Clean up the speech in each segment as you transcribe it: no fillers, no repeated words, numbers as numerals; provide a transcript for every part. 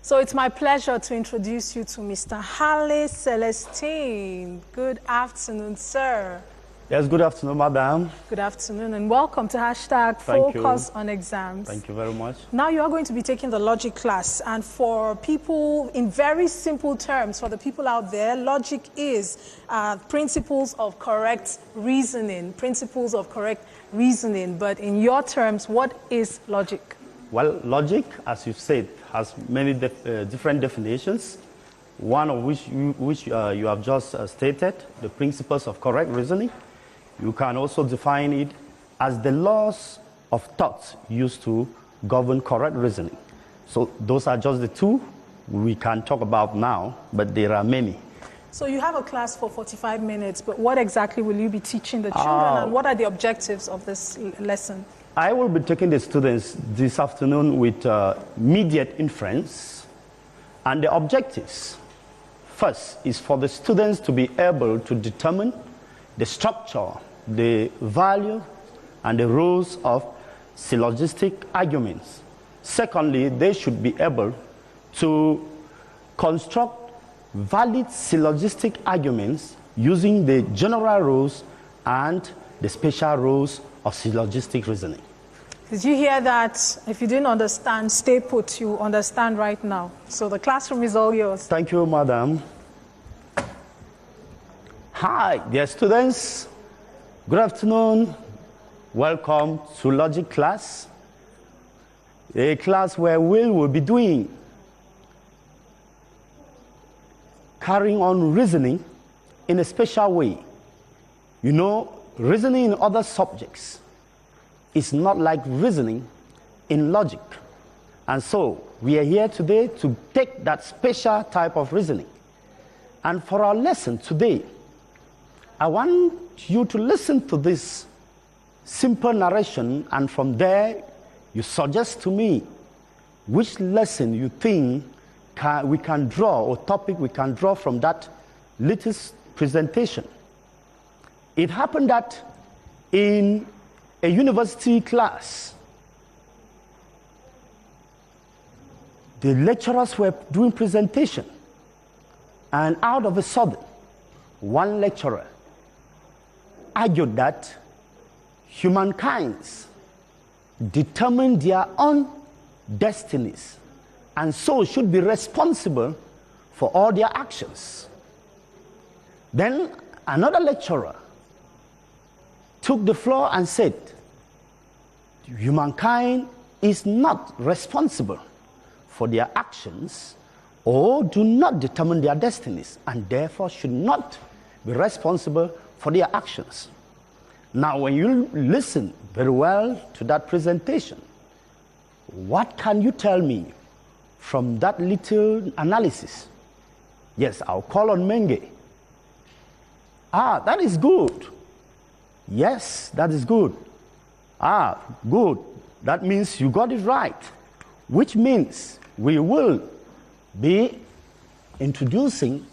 So it's my pleasure to introduce you to Mr. Halle Celestine. Good afternoon, sir. Yes, good afternoon, madam. Good afternoon, and welcome to #Focus on Exams. Thank you very much. Now you are going to be taking the logic class, and for people, in very simple terms, for the people out there, logic is principles of correct reasoning, but in your terms, what is logic? Well, logic, as you've said, has many different definitions, one of which you have just stated, the principles of correct reasoning. You can also define it as the laws of thought used to govern correct reasoning. So those are just the two we can talk about now, but there are many. So you have a class for 45 minutes, but what exactly will you be teaching the children, and what are the objectives of this lesson? I will be taking the students this afternoon with immediate inference, and the objectives. First is for the students to be able to determine the structure, the value, and the rules of syllogistic arguments. Secondly, they should be able to construct valid syllogistic arguments using the general rules and the special rules of syllogistic reasoning. Did you hear that? If you didn't understand, stay put. You understand right now. So the classroom is all yours. Thank you, madam. Hi, dear students. Good afternoon. Welcome to Logic class, a class where we will be carrying on reasoning in a special way. You know, reasoning in other subjects is not like reasoning in logic. And so we are here today to take that special type of reasoning. And for our lesson today, I want you to listen to this simple narration, and from there you suggest to me which lesson you think we can draw, or topic we can draw from that little presentation. It happened that in a university class, the lecturers were doing presentation, and out of a sudden, one lecturer argued that humankind determine their own destinies and so should be responsible for all their actions. Then another lecturer took the floor and said, humankind is not responsible for their actions or do not determine their destinies, and therefore should not be responsible for their actions. Now, when you listen very well to that presentation, what can you tell me from that little analysis? Yes, I'll call on Menge. That is good. Yes, that is good. Good. That means you got it right, which means we will be introducing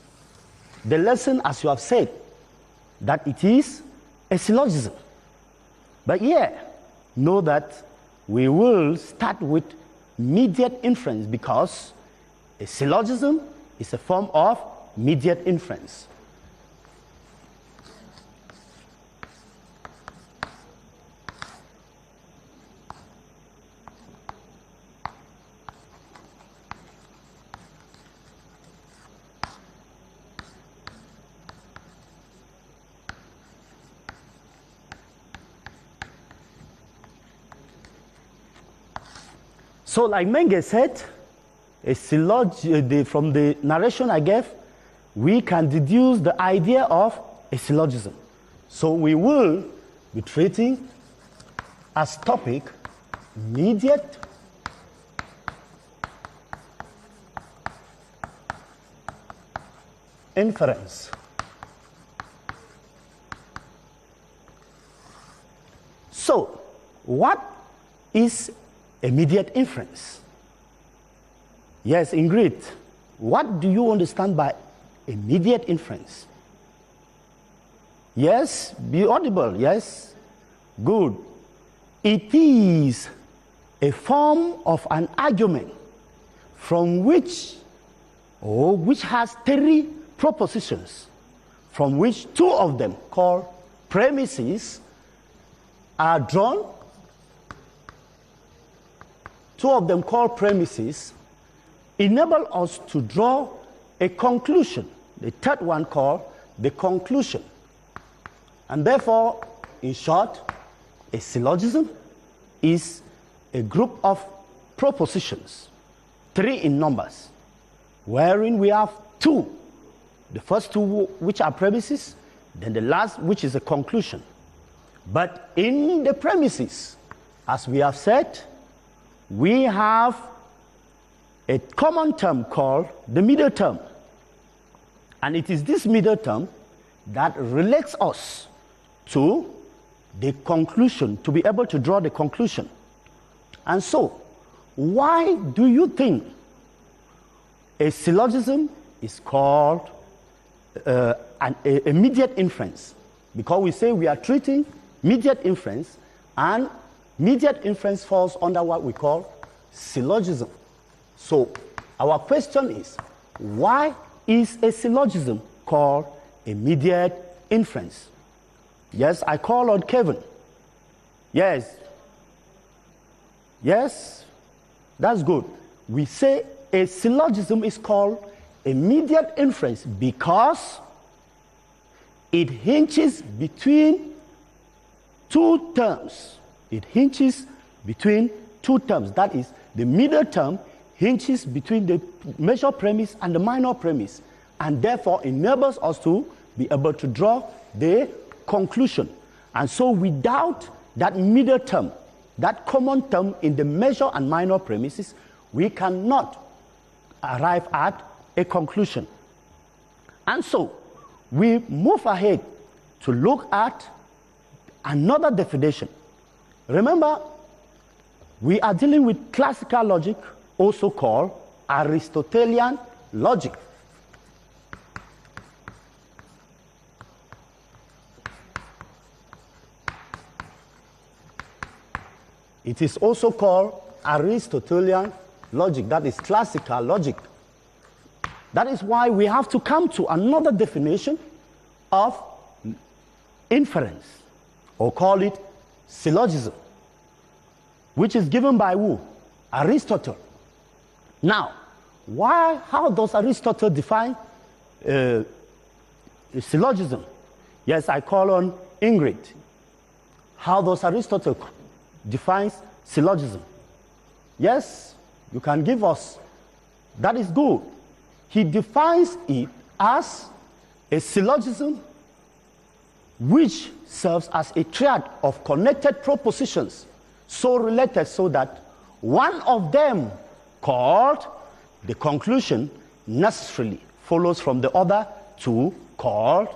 the lesson as you have said, that it is a syllogism. But know that we will start with immediate inference, because a syllogism is a form of immediate inference. So like Menge said, from the narration I gave, we can deduce the idea of a syllogism. So we will be treating as topic immediate inference. So what is immediate inference? Yes, Ingrid, what do you understand by immediate inference? Yes, be audible, yes? Good. It is a form of an argument from which, or which has three propositions, from which two of them called premises are drawn. Two of them called premises enable us to draw a conclusion. The third one called the conclusion. And therefore, in short, a syllogism is a group of propositions, three in numbers, wherein we have two. The first two which are premises, then the last which is a conclusion. But in the premises, as we have said, we have a common term called the middle term. And it is this middle term that relates us to the conclusion, to be able to draw the conclusion. And so, why do you think a syllogism is called an immediate inference? Because we say we are treating mediate inference, and mediate inference falls under what we call syllogism. So our question is, why is a syllogism called immediate inference? Yes, I call on Kevin. Yes. Yes, that's good. We say a syllogism is called immediate inference because it hinges between two terms. It hinges between two terms. That is, the middle term hinges between the major premise and the minor premise, and therefore enables us to be able to draw the conclusion. And so without that middle term, that common term in the major and minor premises, we cannot arrive at a conclusion. And so we move ahead to look at another definition. Remember, we are dealing with classical logic, also called Aristotelian logic. It is also called Aristotelian logic, that is classical logic. That is why we have to come to another definition of inference, or call it syllogism, which is given by who? Aristotle. Now, how does Aristotle define syllogism? Yes, I call on Ingrid. How does Aristotle define syllogism? Yes, you can give us. That is good. He defines it as a syllogism which serves as a triad of connected propositions, so related so that one of them, called the conclusion, necessarily follows from the other two, called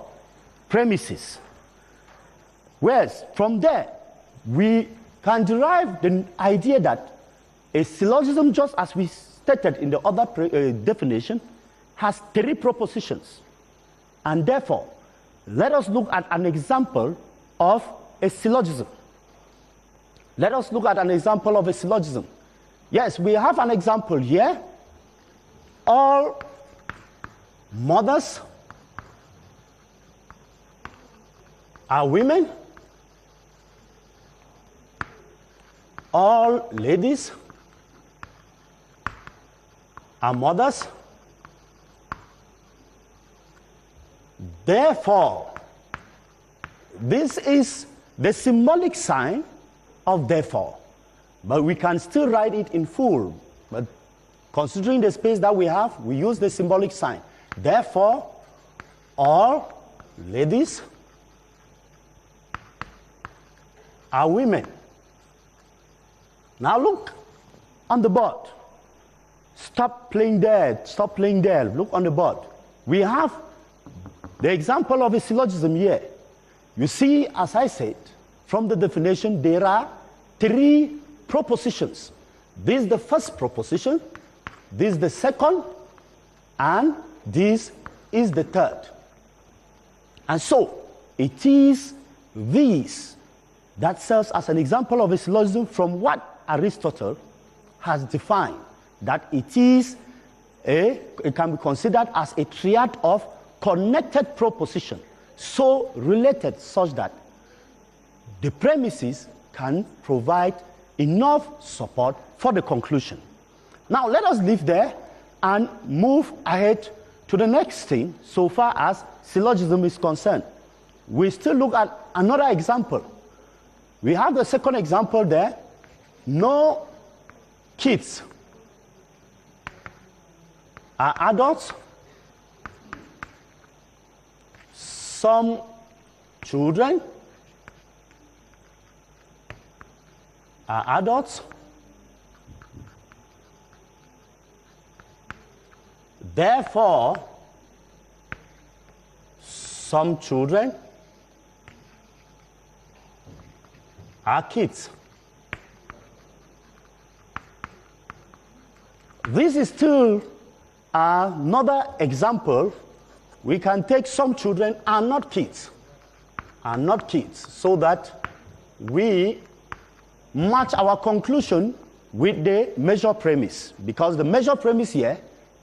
premises. Whereas from there, we can derive the idea that a syllogism, just as we stated in the other definition, has three propositions. And therefore, let us look at an example of a syllogism. Let us look at an example of a syllogism. Yes, we have an example here. All mothers are women. All ladies are mothers. Therefore, this is the symbolic sign of therefore. But we can still write it in full. But considering the space that we have, we use the symbolic sign. Therefore, all ladies are women. Now look on the board. Stop playing there. Stop playing there. Look on the board. We have the example of a syllogism here. You see, as I said, from the definition, there are three propositions. This is the first proposition, this is the second, and this is the third. And so, it is these that serves as an example of a syllogism from what Aristotle has defined. that it can be considered as a triad of connected proposition, so related such that the premises can provide enough support for the conclusion. Now let us leave there and move ahead to the next thing so far as syllogism is concerned. We still look at another example. We have the second example there. No kids are adults. Some children are adults. Therefore, some children are kids. This is still another example. We can take some children are not kids, so that we match our conclusion with the measure premise, because the measure premise here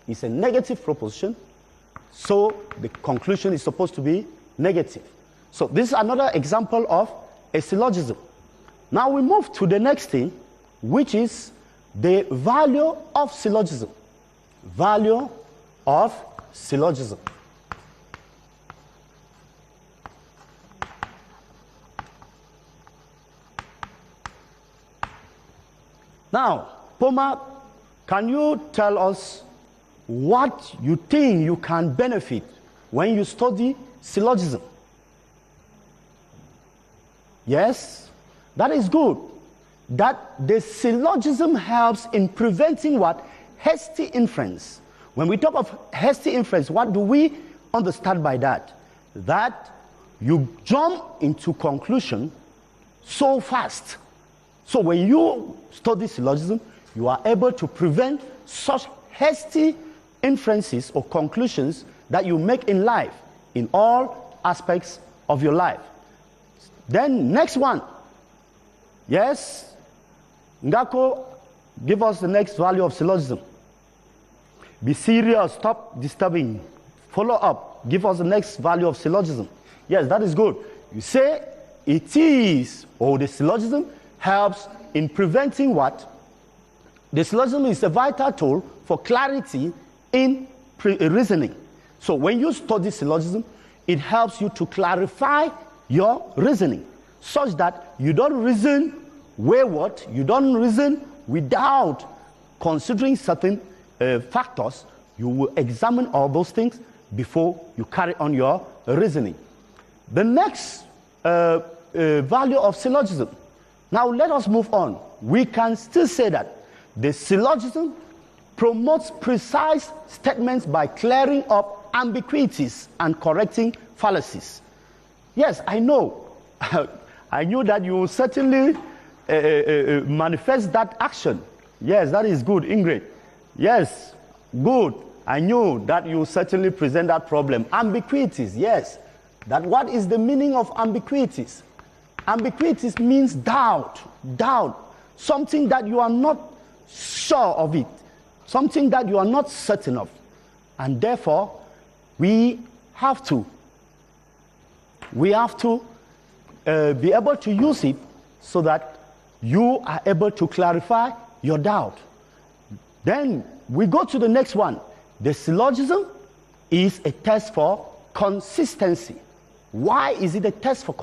is a negative proposition, so the conclusion is supposed to be negative. So this is another example of a syllogism. Now we move to the next thing, which is the value of syllogism. Value of syllogism. Now, Poma, can you tell us what you think you can benefit when you study syllogism? Yes, that is good. That the syllogism helps in preventing what? Hasty inference. When we talk of hasty inference, what do we understand by that? That you jump into conclusion so fast. So when you study syllogism, you are able to prevent such hasty inferences or conclusions that you make in life, in all aspects of your life. Then next one. Yes, Ngako, give us the next value of syllogism. Be serious, stop disturbing. Follow up, give us the next value of syllogism. Yes, that is good. You say it is, or the syllogism helps in preventing what? The syllogism is a vital tool for clarity in reasoning. So when you study syllogism, it helps you to clarify your reasoning, such that you don't reason wayward, you don't reason without considering certain factors. You will examine all those things before you carry on your reasoning. The next value of syllogism. Now let us move on. We can still say that the syllogism promotes precise statements by clearing up ambiguities and correcting fallacies. Yes, I know. I knew that you will certainly manifest that action. Yes, that is good, Ingrid. Yes, good. I knew that you will certainly present that problem. Ambiguities, yes. That what is the meaning of ambiguities? Ambiguities means doubt. Something that you are not sure of it. Something that you are not certain of. And therefore, we have to be able to use it so that you are able to clarify your doubt. Then we go to the next one. The syllogism is a test for consistency. Why is it a test for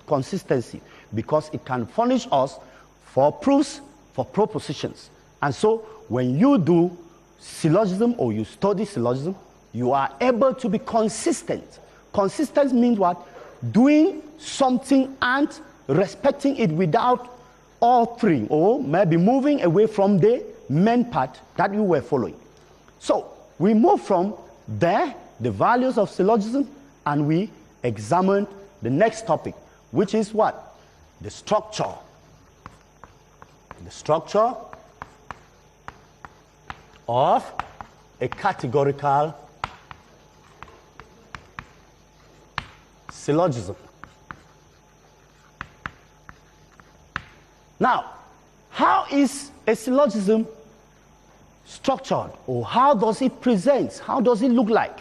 consistency? Because it can furnish us for proofs, for propositions. And so when you do syllogism or you study syllogism, you are able to be consistent. Consistent means what? Doing something and respecting it without altering or maybe moving away from the main path that you were following. So we move from there, the values of syllogism, and we examine the next topic, which is what? The structure. The structure of a categorical syllogism. Now, how is a syllogism structured, or how does it present? How does it look like?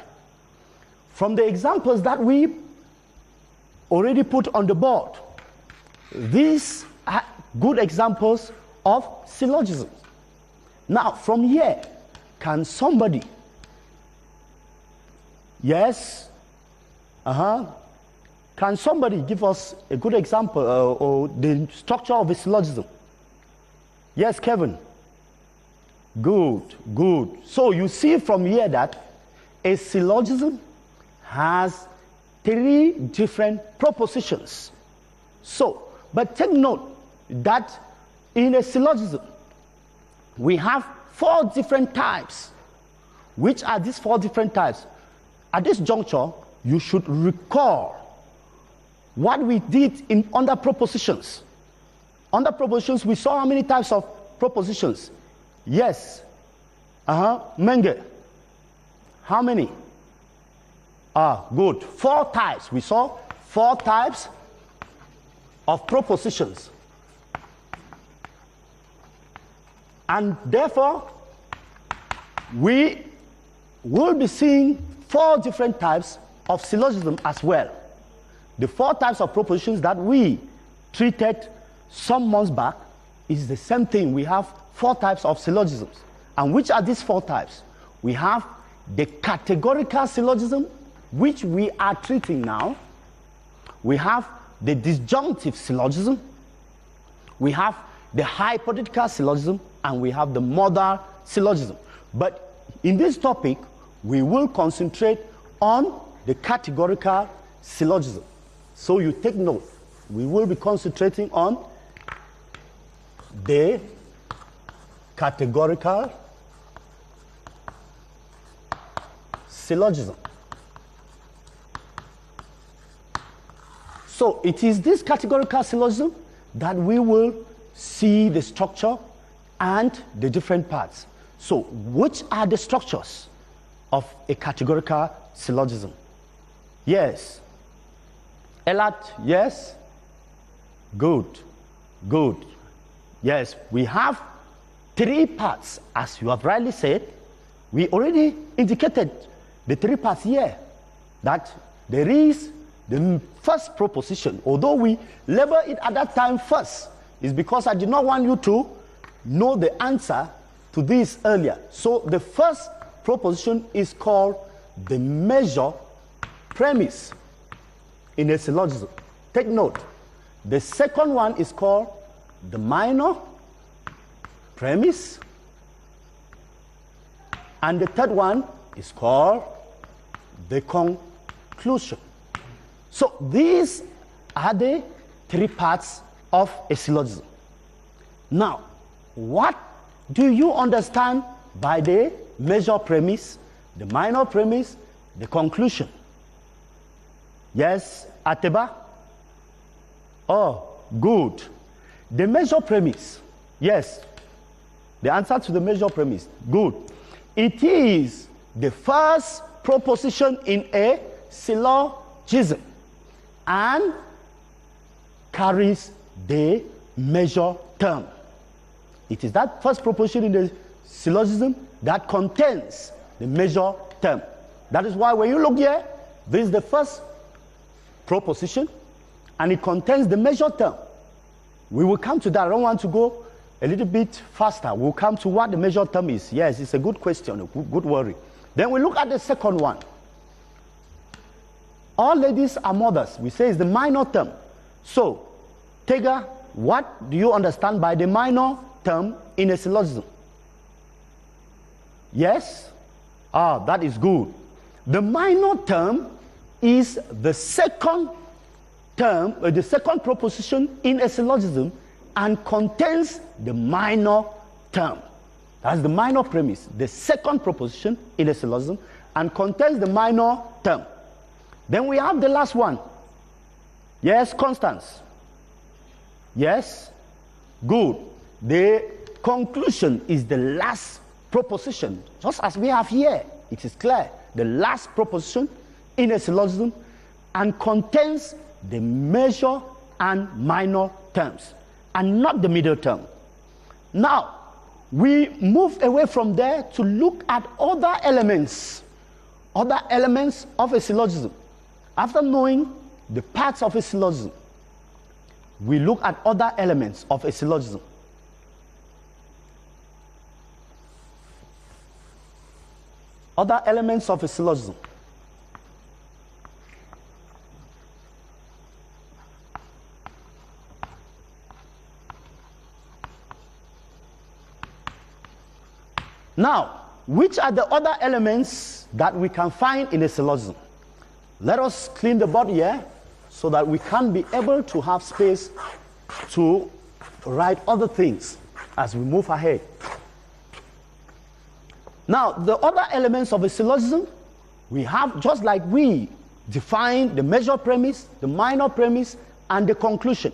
From the examples that we already put on the board, these are good examples of syllogism. Now, from here, can somebody, yes, can somebody give us a good example or the structure of a syllogism? Yes, Kevin. Good, good. So you see from here that a syllogism has 3 different propositions. So, but take note that in a syllogism, we have 4 different types. Which are these 4 different types? At this juncture, you should recall what we did under propositions. Under propositions, we saw how many types of propositions? Yes. Menge. How many? Good. 4 types. We saw 4 types of propositions. And therefore, we will be seeing 4 different types of syllogism as well. The 4 types of propositions that we treated some months back is the same thing. We have 4 types of syllogisms. And which are these 4 types? We have the categorical syllogism, which we are treating now. We have the disjunctive syllogism. We have the hypothetical syllogism, and we have the modal syllogism. But in this topic, we will concentrate on the categorical syllogism. So you take note, we will be concentrating on the categorical syllogism. So it is this categorical syllogism that we will see the structure and the different parts. So which are the structures of a categorical syllogism? Yes. Elat, yes? Good, good. Yes, we have 3 parts, as you have rightly said. We already indicated the 3 parts here, that there is the first proposition. Although we label it at that time first, is because I did not want you to know the answer to this earlier. So the first proposition is called the major premise in a syllogism. Take note. The second one is called the minor premise. And the third one is called the conclusion. So these are the 3 parts of a syllogism. Now, what do you understand by the major premise, the minor premise, the conclusion? Yes, Ateba? Oh, good. The major premise, yes. The answer to the major premise, good. It is the first proposition in a syllogism and carries the major term. It is that first proposition in the syllogism that contains the major term. That is why when you look here, this is the first proposition and it contains the major term. We will come to that. I don't want to go a little bit faster. We'll come to what the major term is. Yes, it's a good question, a good worry. Then we look at the second one. All ladies are mothers. We say it's the minor term. So, Tega, what do you understand by the minor term in a syllogism? Yes? That is good. The minor term is the second term, the second proposition in a syllogism and contains the minor term. That's the minor premise. The second proposition in a syllogism and contains the minor term. Then we have the last one. Yes, Constance? Yes? Good. The conclusion is the last proposition, just as we have here. It is clear. The last proposition in a syllogism and contains the major and minor terms and not the middle term. Now, we move away from there to look at other elements of a syllogism. After knowing the parts of a syllogism, we look at other elements of a syllogism. Other elements of a syllogism. Now, which are the other elements that we can find in a syllogism? Let us clean the board here so that we can be able to have space to write other things as we move ahead. Now, the other elements of a syllogism, we have, just like we define the major premise, the minor premise, and the conclusion.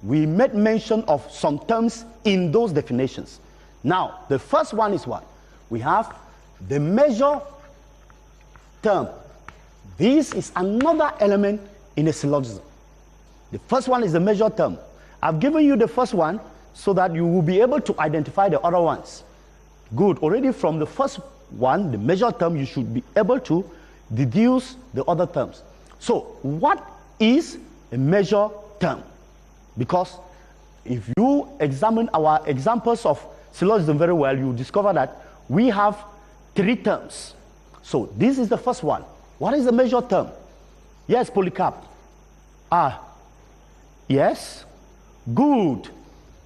We made mention of some terms in those definitions. Now, the first one is what? We have the major term. This is another element in a syllogism. The first one is the major term. I've given you the first one so that you will be able to identify the other ones. Good. Already from the first one, the major term, you should be able to deduce the other terms. So, what is a major term? Because if you examine our examples of syllogism very well, you discover that we have 3 terms. So, this is the first one. What is the major term? Yes, Polycarp. Yes. Good.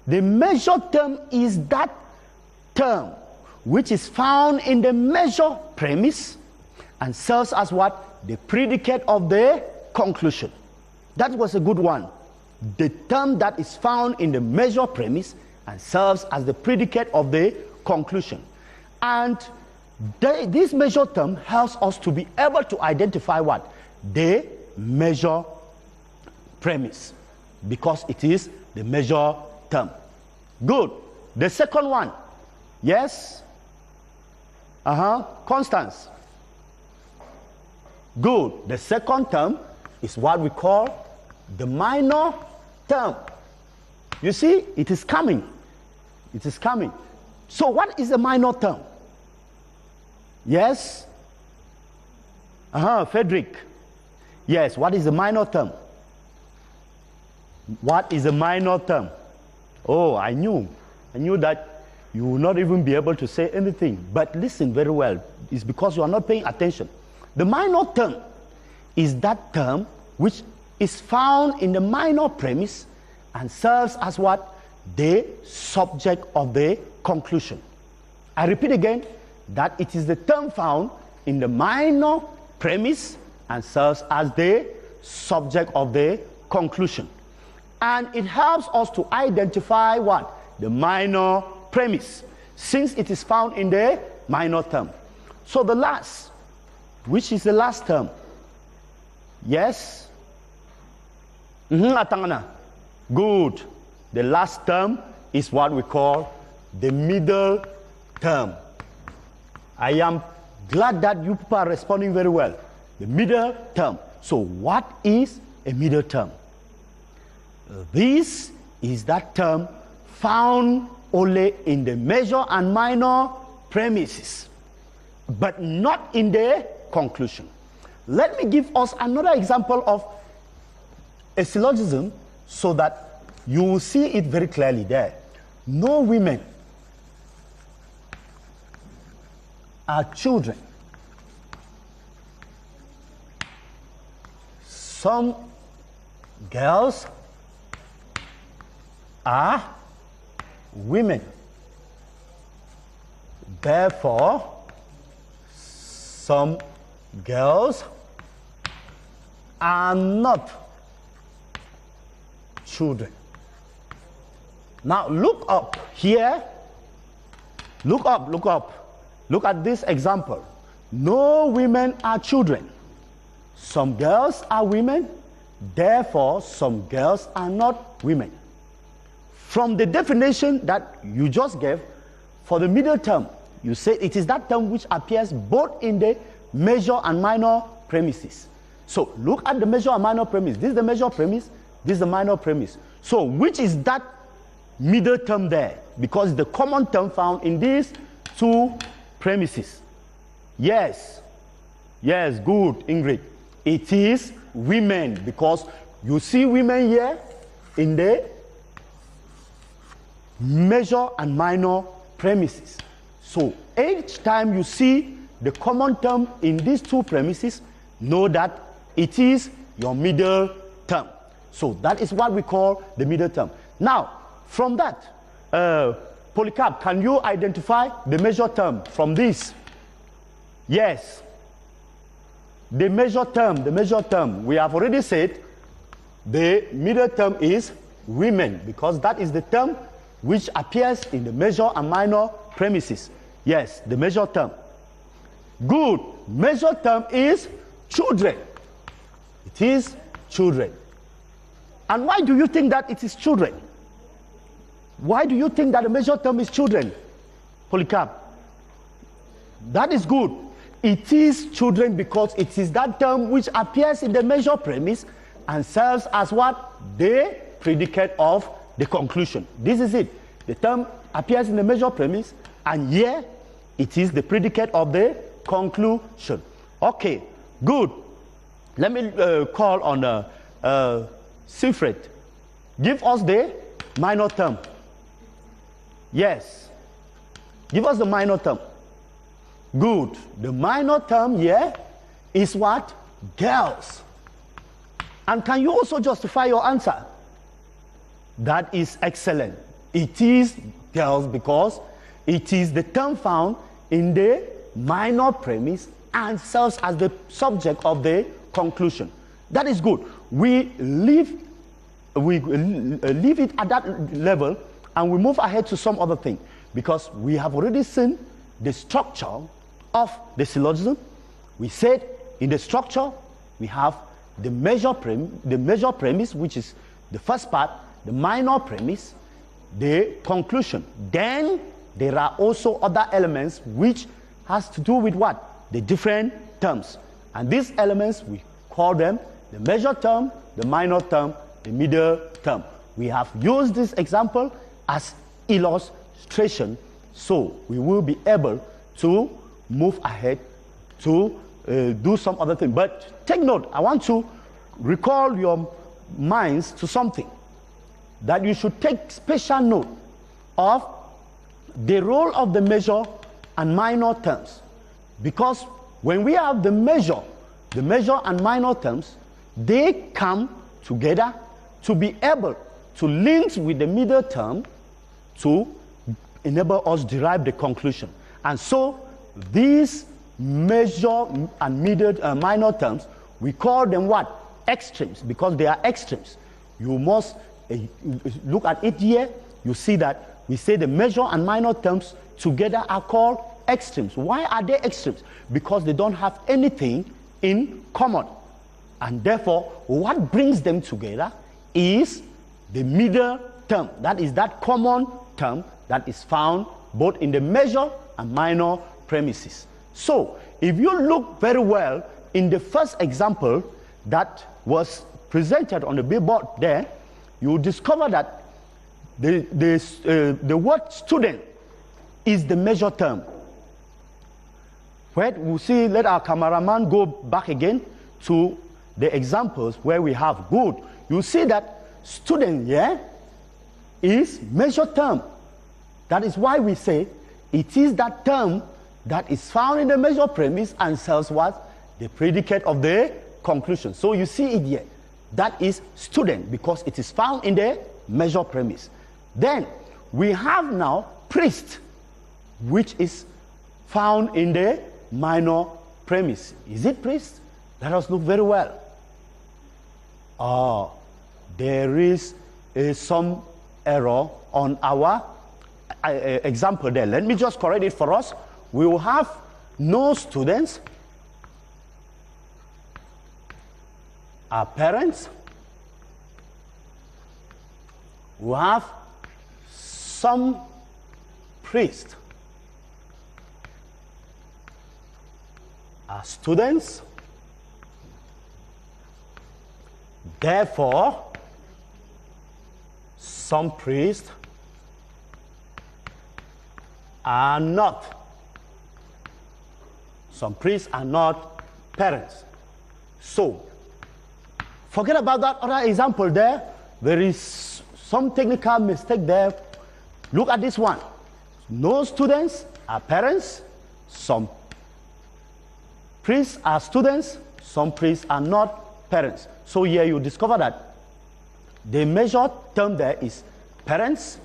The major term is that term which is found in the major premise and serves as what? The predicate of the conclusion. That was a good one. The term that is found in the major premise and serves as the predicate of the conclusion. And this major term helps us to be able to identify what? The major premise, because it is the major term. Good. The second one. Yes? Constance. Good. The second term is what we call the minor term. You see, it is coming. It is coming. So what is a minor term? Yes? Frederick. Yes, what is a minor term? What is a minor term? Oh, I knew that you will not even be able to say anything. But listen very well. It's because you are not paying attention. The minor term is that term which is found in the minor premise and serves as what? The subject of the conclusion. I repeat again, that it is the term found in the minor premise and serves as the subject of the conclusion. And it helps us to identify what? The minor premise, since it is found in the minor term. So the last, which is the last term? Yes? Atangana. Good. The last term is what we call the middle term. I am glad that you people are responding very well. The middle term. So what is a middle term? This is that term found only in the major and minor premises, but not in the conclusion. Let me give us another example of a syllogism so that you will see it very clearly there. No women are children. Some girls are women. Therefore, some girls are not children. Now look up here. Look up, look up. Look at this example. No women are children. Some girls are women. Therefore, some girls are not women. From the definition that you just gave for the middle term, you say it is that term which appears both in the major and minor premises. So look at the major and minor premise. This is the major premise, this is the minor premise. So which is that middle term there because the common term found in these two premises. Yes, yes, good, Ingrid. It is women because you see women here in the major and minor premises. So each time you see the common term in these two premises, know that it is your middle term. So that is what we call the middle term. Now, from that, Polycarp, can you identify the measure term from this? Yes. The measure term, we have already said the middle term is women because that is the term which appears in the major and minor premises. Yes, the measure term. Good. Measure term is children. It is children. And why do you think that it is children? Why do you think that the measure term is children, Polycarp? That is good. It is children because it is that term which appears in the measure premise and serves as what? The predicate of the conclusion. This is it. The term appears in the measure premise and here it is the predicate of the conclusion. Okay, good. Let me call on Siegfried. Give us the minor term. Yes. Give us the minor term. Good. The minor term here is what? Girls. And can you also justify your answer? That is excellent. It is girls because it is the term found in the minor premise and serves as the subject of the conclusion. That is good. We leave it at that level and we move ahead to some other thing because we have already seen the structure of the syllogism. We said in the structure we have the measure premise, which is the first part, the minor premise, the conclusion. Then there are also other elements which has to do with what? The different terms. And these elements, we call them the measure term, the minor term, the middle term. We have used this example as illustration, so we will be able to move ahead to do some other thing. But take note, I want to recall your minds to something, that you should take special note of the role of the measure and minor terms. Because when we have the measure and minor terms, they come together to be able to link with the middle term to enable us derive the conclusion. And so these measure and minor terms, we call them what? Extremes, because they are extremes. You must look at it here. You see that we say the measure and minor terms together are called extremes. Why are they extremes? Because they don't have anything in common. And therefore, what brings them together is the middle term. That is that common term that is found both in the measure and minor premises. So, if you look very well in the first example that was presented on the billboard there, you will discover that the word student is the measure term. Where we'll see, let our cameraman go back again to the examples where we have good. You see that student here is measure term. That is why we say it is that term that is found in the measure premise and serves what? The predicate of the conclusion. So you see it here. That is student because it is found in the measure premise. Then we have now priest, which is found in the minor premise. Is it priest? Let us look very well. There is some error on our example there. Let me just correct it for us. We will have no students. Our parents. We have some priest. Our students. Therefore, some priest are not. Some priests are not parents. So, forget about that other example there. There is some technical mistake there. Look at this one. No students are parents. Some priests are students. Some priests are not parents. So here you discover that the major term there is parents.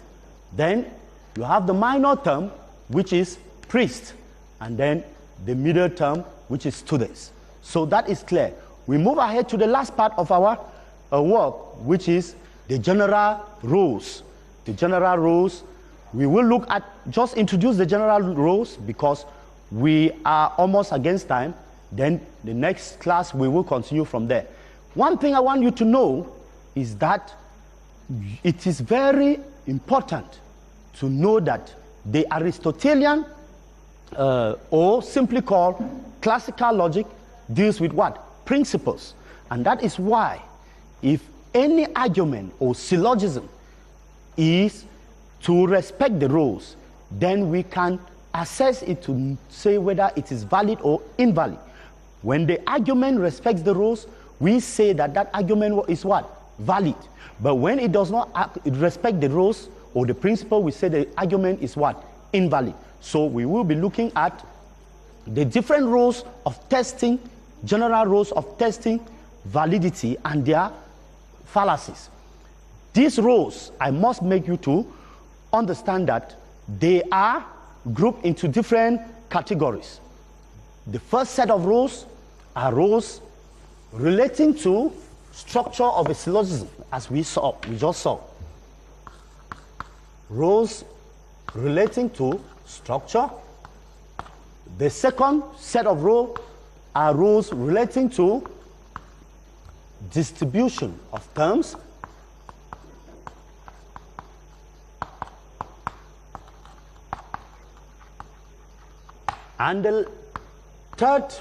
Then you have the minor term, which is priest. And then the middle term, which is students. So that is clear. We move ahead to the last part of our work, which is the general rules. The general rules, we will look at, just introduce the general rules because we are almost against time. Then the next class, we will continue from there. One thing I want you to know is that it is very important to know that the Aristotelian, or simply called classical logic, deals with what? Principles. And that is why if any argument or syllogism is to respect the rules, then we can assess it to say whether it is valid or invalid. When the argument respects the rules, we say that that argument is what? Valid. But when it does not respect the rules or the principle, we say the argument is what? Invalid. So we will be looking at the different rules of testing, general rules of testing validity and their fallacies. These rules, I must make you to understand that they are grouped into different categories. The first set of rules are rules relating to structure of a syllogism, as we just saw. Rules relating to structure. The second set of rules are rules relating to distribution of terms. And the third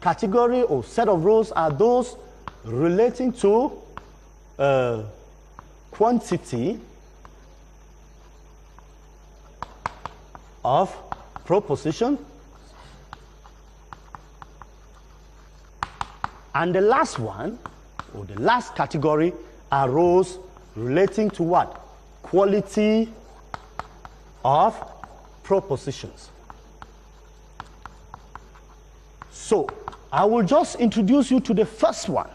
category or set of rules are those relating to quantity of proposition. And the last one, or the last category, are rules relating to what? Quality of propositions. So, I will just introduce you to the first one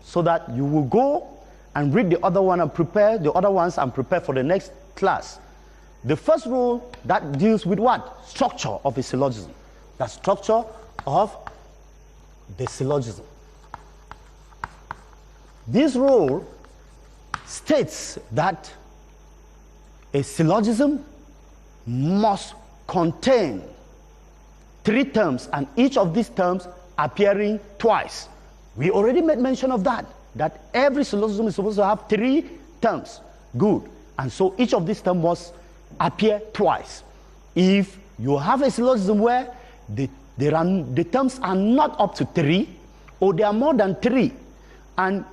so that you will go and read the other one and prepare the other ones and prepare for the next class. The first rule that deals with what? Structure of a syllogism. The structure of the syllogism. This rule states that a syllogism must contain 3 terms, and each of these terms appearing twice. We already made mention of that every syllogism is supposed to have 3 terms. Good. And so each of these terms must appear twice. If you have a syllogism where the terms are not up to 3, or they are more than 3, and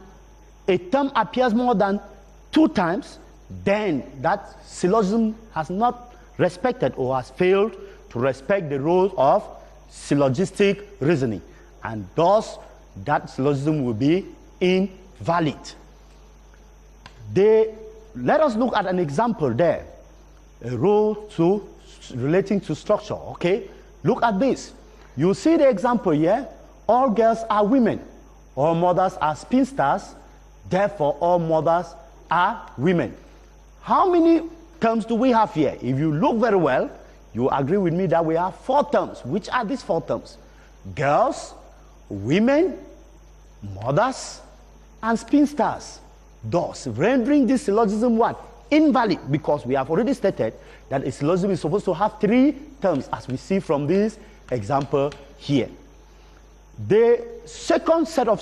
a term appears more than 2 times, then that syllogism has not respected or has failed to respect the rules of syllogistic reasoning, and thus that syllogism will be invalid. Let us look at an example there, a rule relating to structure. Okay, look at this. You see the example here. All girls are women, all mothers are spinsters, therefore all mothers are women. How many terms do we have here? If you look very well, you agree with me that we have 4 terms. Which are these 4 terms? Girls, women, mothers, and spinsters. Thus, rendering this syllogism what? Invalid, because we have already stated that a syllogism is supposed to have 3 terms, as we see from this example here. The second set of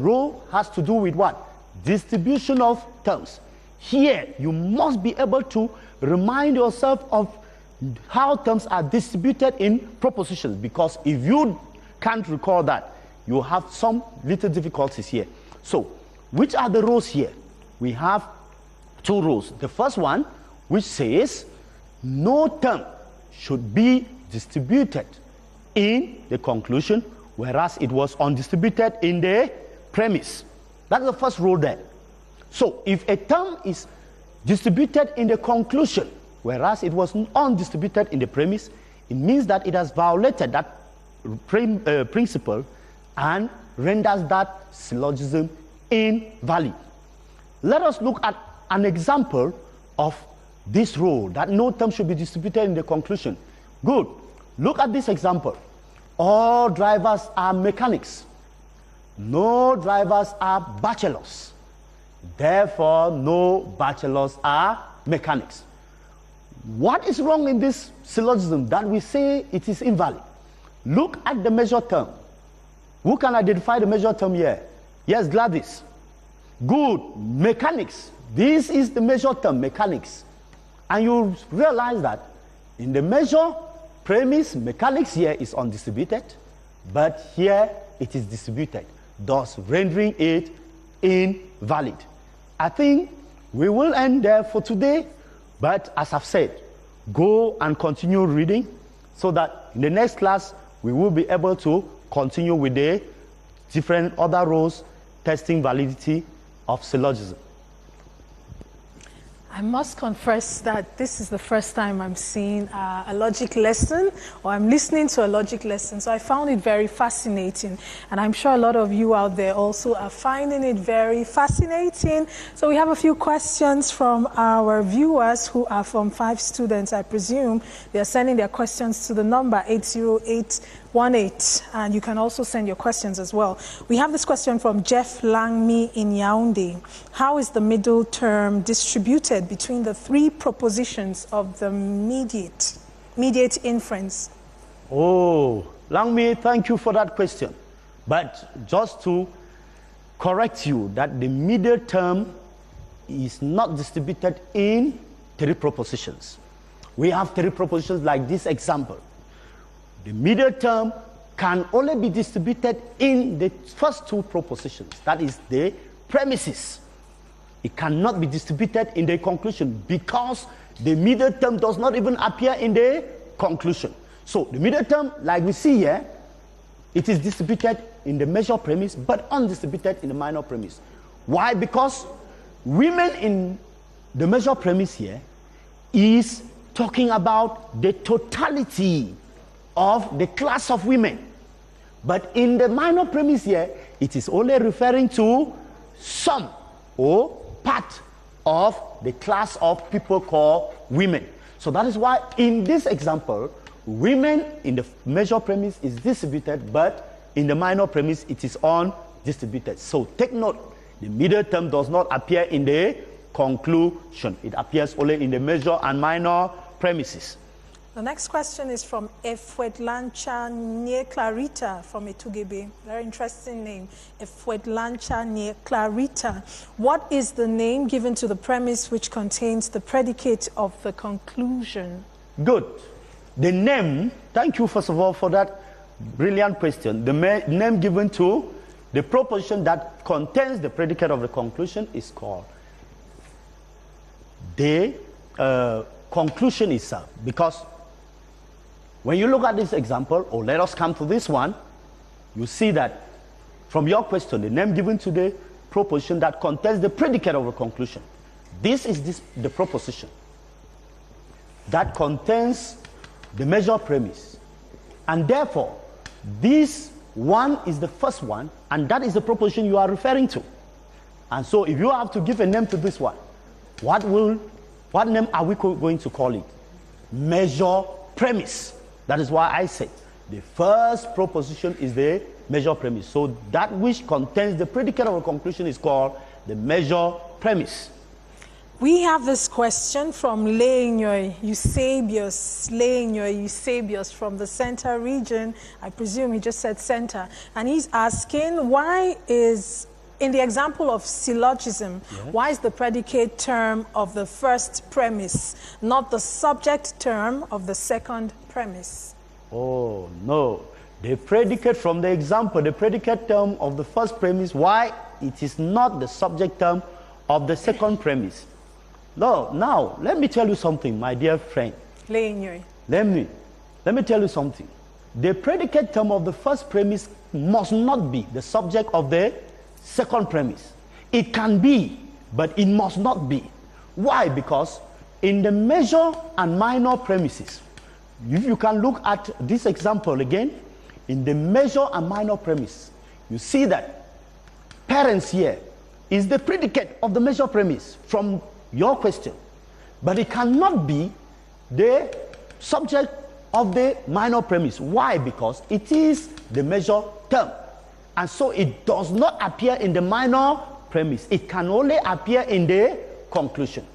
rule has to do with what? Distribution of terms. Here, you must be able to remind yourself of how terms are distributed in propositions, because if you can't recall that, you have some little difficulties here. So, which are the rules here? We have 2 rules. The first one, which says no term should be distributed in the conclusion, whereas it was undistributed in the premise. That's the first rule there. So if a term is distributed in the conclusion, whereas it was undistributed in the premise, it means that it has violated that principle and renders that syllogism invalid. Let us look at an example of this rule, that no term should be distributed in the conclusion. Good. Look at this example. All drivers are mechanics. No drivers are bachelors. Therefore, no bachelors are mechanics. What is wrong in this syllogism that we say it is invalid? Look at the measure term. Who can identify the measure term here? Yes, Gladys. Good. Mechanics. This is the measure term, mechanics. And you realize that in the measure premise, mechanics here is undistributed, but here it is distributed, thus rendering it invalid. I think we will end there for today, but as I've said, go and continue reading so that in the next class we will be able to continue with the different other rules testing validity of syllogism. I must confess that this is the first time I'm seeing a logic lesson, or I'm listening to a logic lesson. So I found it very fascinating. And I'm sure a lot of you out there also are finding it very fascinating. So we have a few questions from our viewers who are from 5 students, I presume. They are sending their questions to the number 80818. And you can also send your questions as well. We have this question from Jeff Langmi in Yaoundé. How is the middle term distributed between the 3 propositions of the mediate inference? Oh, Langmi, thank you for that question. But just to correct you, that the middle term is not distributed in 3 propositions. We have 3 propositions like this example. The middle term can only be distributed in the first 2 propositions, that is the premises. It cannot be distributed in the conclusion because the middle term does not even appear in the conclusion. So the middle term, like we see here, it is distributed in the measure premise but undistributed in the minor premise. Why? Because women in the measure premise here is talking about the totality of the class of women. But in the minor premise here, it is only referring to some or part of the class of people called women. So that is why in this example, women in the measure premise is distributed, but in the minor premise it is undistributed. So take note, the middle term does not appear in the conclusion. It appears only in the measure and minor premises. The next question is from Efwetlancha Nye Clarita from Etugebe. Very interesting name. Efwetlancha Nye Clarita. What is the name given to the premise which contains the predicate of the conclusion? Good. The name, thank you first of all for that brilliant question. The name given to the proposition that contains the predicate of the conclusion is called the conclusion itself. Because when you look at this example, or let us come to this one, you see that from your question, the name given to the proposition that contains the predicate of a conclusion. This is the proposition that contains the measure premise. And therefore, this one is the first one, and that is the proposition you are referring to. And so if you have to give a name to this one, what name are we going to call it? Measure premise. That is why I say the first proposition is the measure premise. So that which contains the predicate of a conclusion is called the measure premise. We have this question from ligne Eusebius from the center region. I presume he just said center. And he's asking, why is, in the example of syllogism, why is the predicate term of the first premise not the subject term of the second premise? Oh, no. The predicate from the example, the predicate term of the first premise, why it is not the subject term of the second premise? No, now, let me tell you something, my dear friend. Ligne. Let me tell you something. The predicate term of the first premise must not be the subject of the second premise. It can be, but it must not be. Why? Because in the major and minor premises, if you can look at this example again, in the major and minor premise, you see that parents here is the predicate of the major premise from your question, but it cannot be the subject of the minor premise. Why? Because it is the major term, and so it does not appear in the minor premise. It can only appear in the conclusion.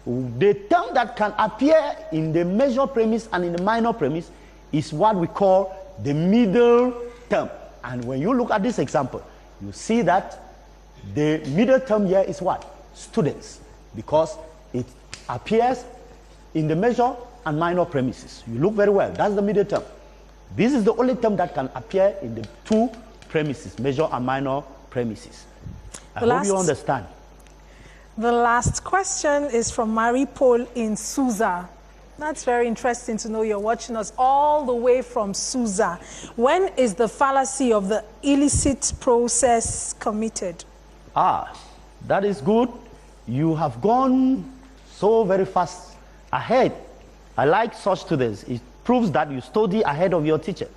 The term that can appear in the major premise and in the minor premise is what we call the middle term. And when you look at this example, you see that the middle term here is what? Students, because it appears in the major and minor premises. You look very well. That's the middle term. This is the only term that can appear in the two premises, major and minor premises. I hope you understand. The last question is from Marie Paul in Susa. That's very interesting to know you're watching us all the way from Susa. When is the fallacy of the illicit process committed? That is good. You have gone so very fast ahead. I like such students. It proves that you study ahead of your teacher.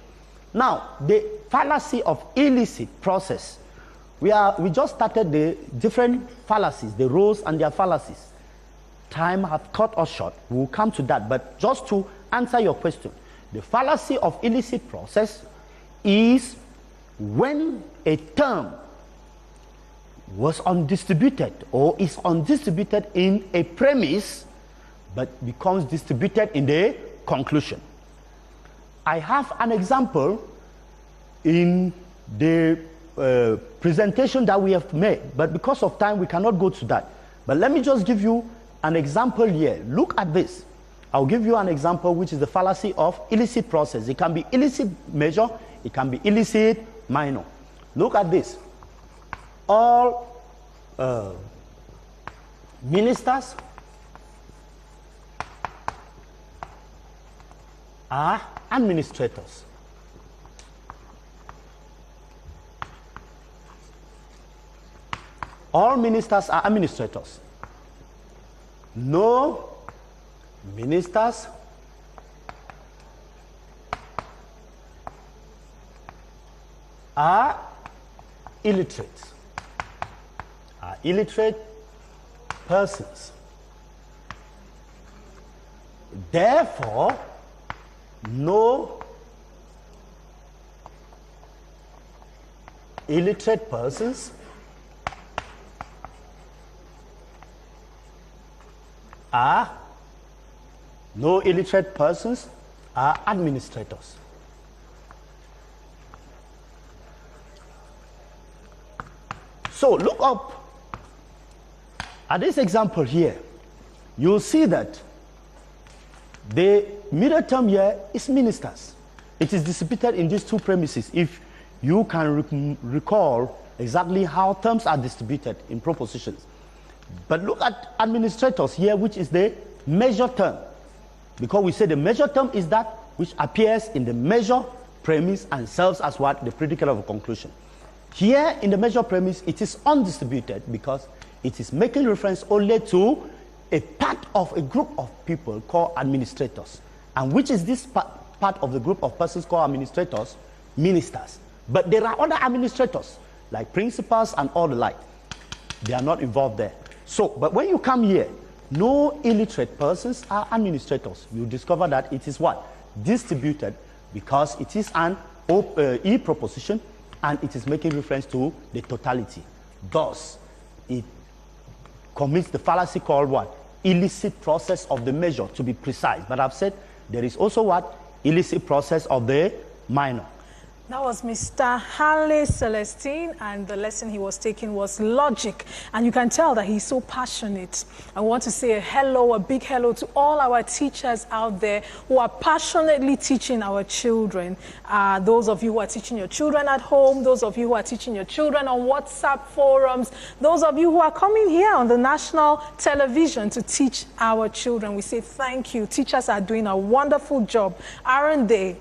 Now, the fallacy of illicit process. We just started the different fallacies, the roles and their fallacies. Time has cut us short. We'll come to that. But just to answer your question, the fallacy of illicit process is when a term was undistributed or is undistributed in a premise but becomes distributed in the conclusion. I have an example in the presentation that we have made, but because of time we cannot go to that. But let me just give you an example here. Look at this. I'll give you an example which is the fallacy of illicit process. It can be illicit major, it can be illicit minor. Look at this. All ministers are administrators. All ministers are administrators. No ministers are illiterate. Are illiterate persons. Therefore, no illiterate persons are administrators. So look up at this example here. You'll see that the middle term here is ministers. It is distributed in these two premises. If you can recall exactly how terms are distributed in propositions. But look at administrators here, which is the measure term. Because we say the measure term is that which appears in the measure premise and serves as what? The predicate of a conclusion. Here in the measure premise, it is undistributed because it is making reference only to a part of a group of people called administrators. And which is this part of the group of persons called administrators? Ministers. But there are other administrators, like principals and all the like. They are not involved there. So, but when you come here, no illiterate persons are administrators. You discover that it is what? Distributed, because it is an E proposition and it is making reference to the totality. Thus, it commits the fallacy called what? Illicit process of the measure, to be precise. But I've said there is also what? Illicit process of the minor. That was Mr. Halle Celestine, and the lesson he was taking was logic. And you can tell that he's so passionate. I want to say a big hello to all our teachers out there who are passionately teaching our children. Those of you who are teaching your children at home, those of you who are teaching your children on WhatsApp forums, those of you who are coming here on the national television to teach our children. We say thank you. Teachers are doing a wonderful job, aren't they?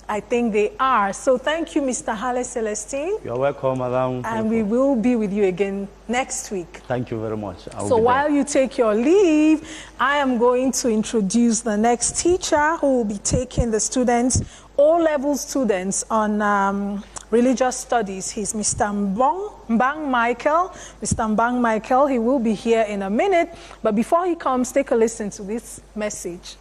I think they are. So thank you, Mr. Halle Celestine. You're welcome, Madam. And we will be with you again next week. Thank you very much. So while you take your leave, I am going to introduce the next teacher who will be taking the students, O-level students, on religious studies. He's Mr. Mbang Michael. Mr. Mbang Michael, he will be here in a minute. But before he comes, take a listen to this message.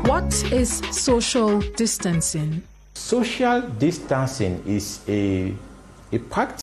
What is social distancing? Social distancing is a practice